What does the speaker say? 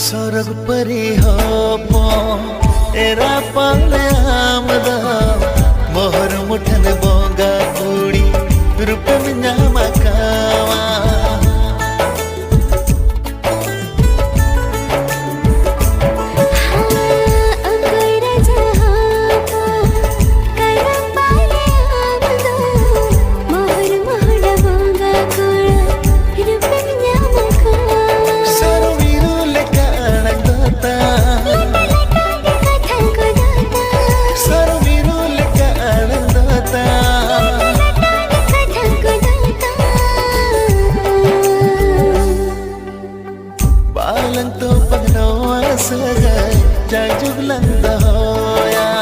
स्वर्ग परी हो एरा पाले आमदा मोहर मुठन बोंगा कुड़ी रूप में नामा कावा balang to pagnawa sa gay jajug lang dahoya